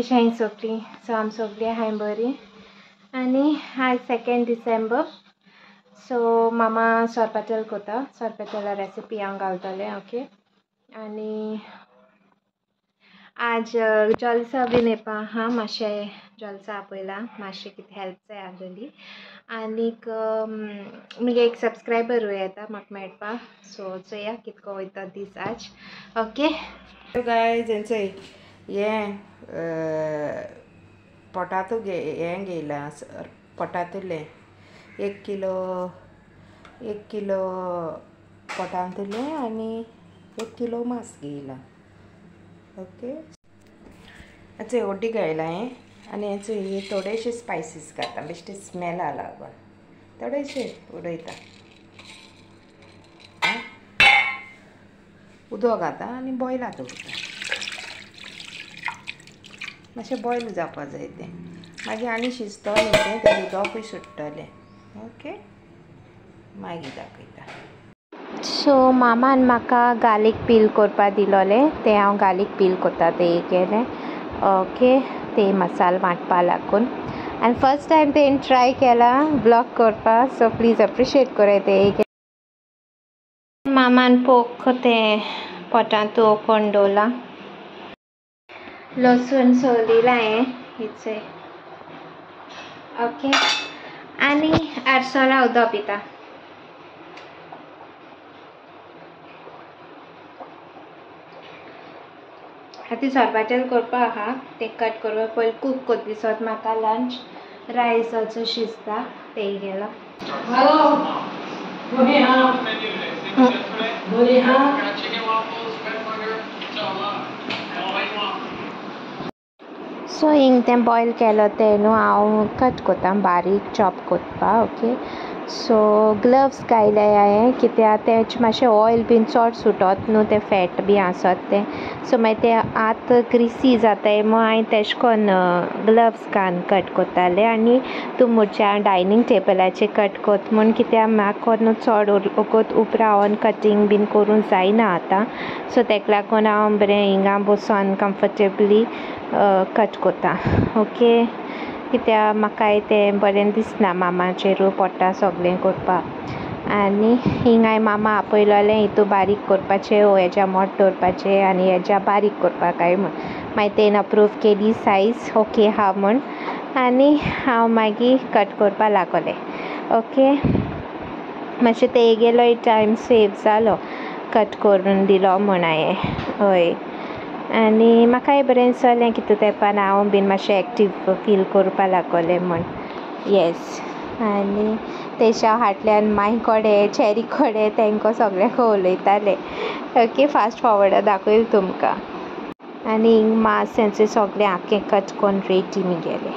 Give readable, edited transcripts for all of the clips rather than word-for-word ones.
कशी हाय सगळी सो आम सगळी हाय बरी आनी आज 2 डिसेंबर सो मामा सोरपातेल कोता सोरपातेला रेसिपी हांव घालतलें ओके आनी आज जलसा बीन येवपा आहा मातशें जलसा आपयला मातशें कितें हेल्प जाय आसलेली आनीक मुगे एक सब्सक्रायबर येता म्हाका मेळपा सो चोया कितको वयता दीस आज ओके गायज हेंचो हें पोटातो हें घेयला पोटातुलें 1 किलो पोटांतुलें आनी 1 किलो मांस घेयला ओके हेचो ओड्डी घायला हें आनी हेचो हे थोडेशे स्पायसीस घालता बेश्टे स्मेला लागून थोडेशे उडयता उदक घालता आनी बॉयलात दवरता मातशें बॉयल जावपा जाय तें मागीर आनी शिजतलें तें उदकूय सुट्टलें ओके मागीर दाखयता सो मामान म्हाका गार्लीक पील करपा दिलोलें तें हांव गार्लीक पील कोत्ता तें केलें ओके ते मसालो वांटपा लागून आनी फर्स्ट टायम तें ट्राय केला ब्लॉग करपा सो प्लीज अप्रिशिएट कोराय तें मामान पोक तें पोटांतू ओपन दवरला लसूण सोलिला हें हिचे ओके आनी आरसोला उदक पिता आतां सोरपातेल करपा आहा तें कट करपा पयलीं कूक कोत दिसोत म्हाका लंच रायस ऑल्सो शिजता तें गेलो सो हिंग तें बॉयल केलो तें न्हू हांव कट कोत्ता बारीक चॉप कोरपा ओके सो ग्लव्स घायले हांवें कित्याक तें मातशें ऑयल बीन चड सुटोत न्हू तें फॅट बी आसत तें सो मागीर तें हात ग्रिसी जाताय म्हूण हांवें तेश कोन्न ग्लव्स घालून कट कोत्तालें आनी तूं म्हज्या डायनींग टेबलाचेर कट कोत म्हूण कित्याक म्हाका न्हू चड वगत उब रावन कटींग बीन करूं जायना आतां सो तेका लागून हांव बरें हिंगा बसून कम्फर्टेबली कट कोत्ता ओके कित्याक म्हाकाय तें बरें दिसना मामाचेरूय पोडटा सगळें करपाक आनी हिंगाय मामा आपयलोलें हितू बारीक करपाचें वो हेज्या मोठ दवरपाचें आनी हेज्या बारीक करपाकाय म्हूण मागीर तेणें अप्रूव केली सायज ओके आहा म्हूण आनी हांव मागीर कट करपा लागोलें ओके मातशें तेगेलोय टायम सेव जालो कट करून दिलो म्हूण हांवें हय आनी म्हाकाय बरें चलें कितू तेंपान हांव बीन मातशें एक्टीव फील करपा लागोलें म्हूण येस आनी तेच्या फाटल्यान माय कोडे चॅरी कोडे तेंको सगळ्यांक उलयतालें ओके फास्ट फॉवर्ड दाखयल तुमकां आनी हिंग मांस हेंचें सगळें आख्खें कट कोन्न रेडी मुगेलें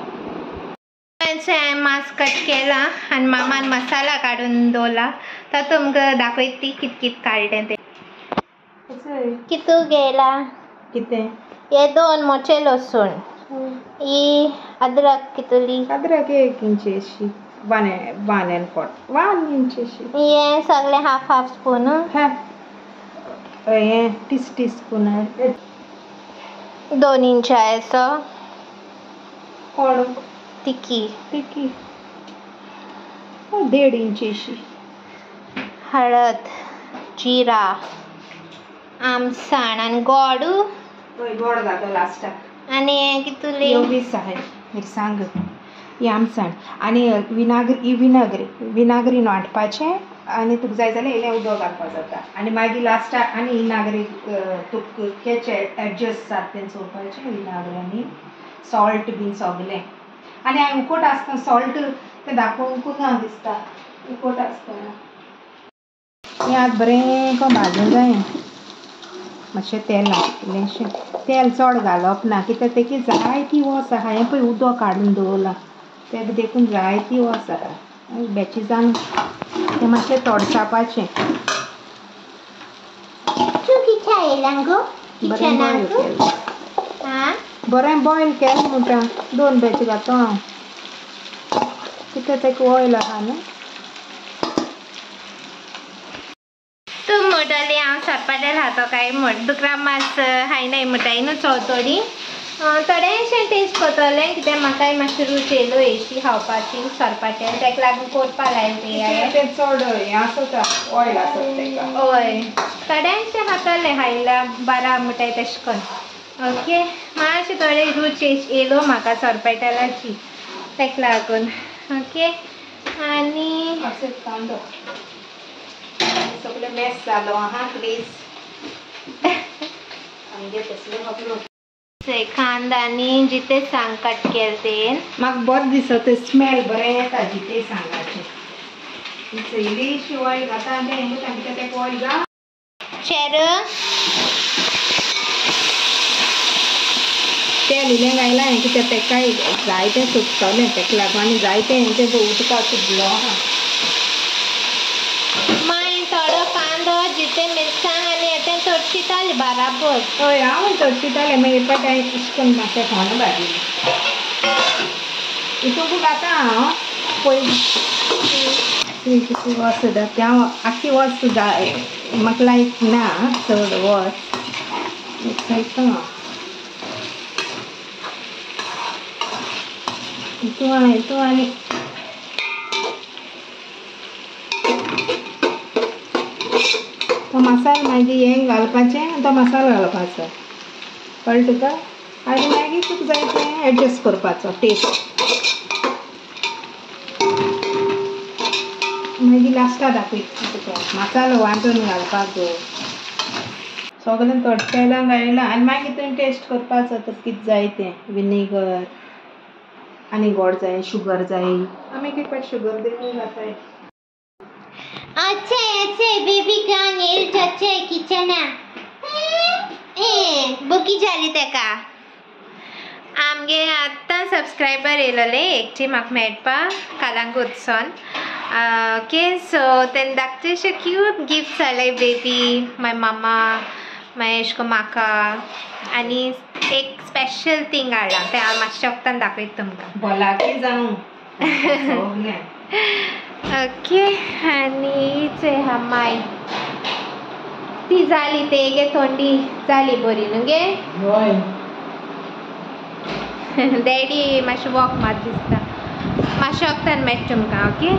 हांवें मांस कट केलां आनी मामान मसाला काडून दवरला तो तुमकां दाखयता कित कित काडलें तें कितू घेयला कितें हे 2 मोठे लसूण ही अद्रक कितली अद्रक 1 इंची अशी 1 इंची हे सगळें हाफ स्पून हे टीस्पून 2 इंचाचो कोण तिकी 1.5 इंची अशी हळद जिरा आमसाण आनी गोड गोड घातो लास्टाक आनी हें कितुली मिरसांग ही आमसाण आनी विनागरीन वांटपाचें आनी तुका जाय जाल्यार इल्लें उदक घालपा जाता आनी मागीर लास्टाक आनी विनागरी तुका केचें एडजस्ट जाता तें चोवपाचें विनागरी आनी सॉल्ट बीन सगलें आनी हांवें उकोट आसतना सॉल्ट तें दाखोवंकूच ना दिसता उकोट आसतना हें आतां बरें को भाजूंक जाय मातशें तेल इल्लेंशें तेल चड घालप ना कित्याक तेकी जायती वोस आहा हें पळय उदक काडून दवरलां तेका देखून जायती वोस आहा बेचीजान तें मातशें तोडसापाचें बरें बॉयल केलें म्हणटा 2 बॅच घातो हांव कित्याक तेका ऑयल आहा न्हू तूं म्हणटली हांव सोरपातेल हातो काय म्हण तुका मात हाय नाय म्हणटाय न्हू चवथोडी थोडेशें टेस्ट करतलें कित्याक म्हाकाय मातशी रूच येयलो अशी खावपाची सरपाचें ताका लागून कोरपा लायलें तें चड हें आसता ऑयल आसता तेका हय थोडेशें खातलें खायल्यार बरा म्हणटाय तशें करून ओके मातशें थोडे रूच येयलो म्हाका सरपेटेलाची ताका लागून ओके आनी कांदो सगळें मॅश जालो आहा प्लीज आमगे तसलें खबरो कांदानी जिते सांग कट केले तें म्हाका बरें दिसता स्मेल बरें येता जिते सांगाचें इल्लीशी ऑयल घाता आनी तें हें करता कित्याक तेका ऑयल घा शेर तेल इल्लें घायलां हांवें कित्याक तेकाय जायतें सुकतलें तेका लागून आनी जायतें हें तें उदका सुकलो आहा मागीर थोडो कांदो जिते मिरसांग आनी हें तडचितालें बराबर हय हांव तडचितालें मागीर पाट हांवें अशें करून मातशें फोंड घातलें हितूंक घाता हांव पयलीं कितली वस्त जाता तें हांव आख्खी वस्त म्हाका लायक ना चड वस्त मिक्सयता हांव हितू आनी तो मसालो मागीर हें घालपाचें आनी तो मसालो घालपाचो कळ्ळें तुका आनी मागीर तुका जाय तें एडजस्ट करपाचो टेस्ट मागीर लास्टाक दाखयता तुका मसालो वांटून घालपाक सगळें तडकेलां घायलां आनी मागीर तुवें टेस्ट करपाचो तुका कितें जाय तें विनेगर आनी गोड जाय शुगर जाय आमी एक पाट शुगर देखून घाताय अच्छे बेबी का नेल्स अच्छे किचना बुकी जाली तेका आमगे आतां सबस्क्रायबर येयलोले एकटी म्हाका मेळपा कालांगूटसून ओके सो तेन्ना धाकटे अशे क्यूट गिफ्ट्स जाले बेबी माय मामा मागीर अशें करून म्हाका आनी एक स्पेशल थिंग हाडलां तें हांव मातशें वक्तान दाखयता तुमकां बोलाकी जावं ओके आनी चोय हा माय ती जाली तेगे थंडी जाली बरी न्हू गे डॅडी मातशें वॉक मात दिसता मातशें वक्तान मेळटा तुमकां ओके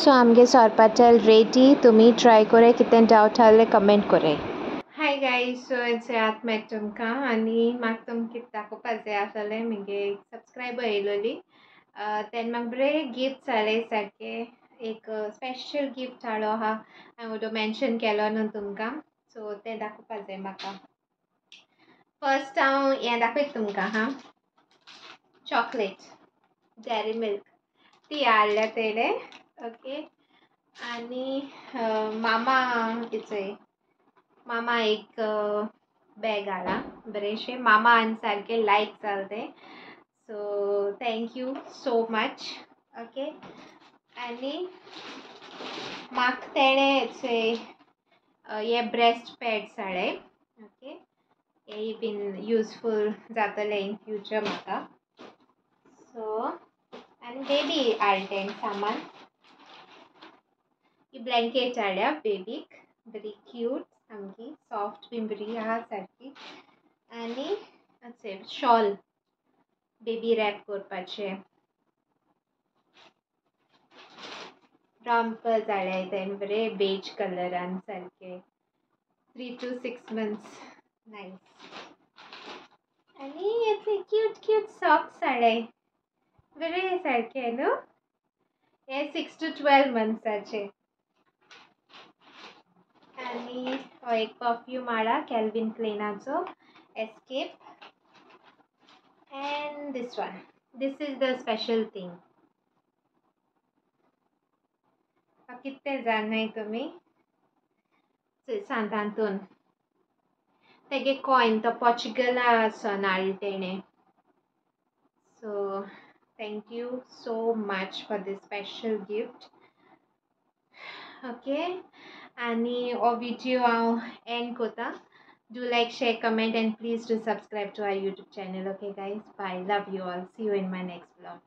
सो आमगे सोरपाचें रेडी तुमी ट्राय कोरे कितें डावट आहलें कमेंट कोरे हाय गायज सो आत मेळटा तुमकां आनी म्हाका तुमकां कितें दाखोवपाक जाय आसलें म्हगे सबस्क्रायबर येयलोली तेन्ना म्हाका बरे गिफ्ट्स जाले सारके एक स्पेशल गिफ्ट हाडलो आहा हांवें तो मेन्शन केलो न्हू तुमकां सो तें दाखोवपाक जाय म्हाका फर्स्ट हांव हें दाखयता तुमकां हां चॉकलेट डेरी मिल्क ती हाडल्या तेणे ओके आनी मामा चोय मामा एक बॅग हाडा बरेंशें मामा आनी सारकें लायक जालें तें so thank you so much okay आनी म्हाका तेणें चोय हे ब्रेस्ट पॅड्स हाडले ओके हेय बीन यूजफूल जातलें इन फ्युचर म्हाका सो आनी बेबी हाडलें तेणें सामान ही ब्लँकेट हाडल्या बेबीक बरी क्यूट सामकी सॉफ्ट बीन बरी आहा सारकी आनी चोय शॉल बेबी रॅप करपाचें रॉम्पर्स हाडल्या तेणें बरे बेज कलरान सारके 3 to 6 months नायस आनी हे क्यूट क्यूट सॉक्स हाडले बरे सारके न्हू हे 6 to 12 monthsचे आनी हो एक परफ्यूम हाडला कॅल्विन क्लेनाचो escape and this one this is the special thing कितें जाणाय तुमी सांतांतून तेगे कॉइन तो पोर्चुगला सावन हाडलें तेणें so thank you so much for this special gift okay आनी हो विडियो हांव एंड कोता do like share comment and please do subscribe to our YouTube channel okay guys bye love you all see you in my next vlog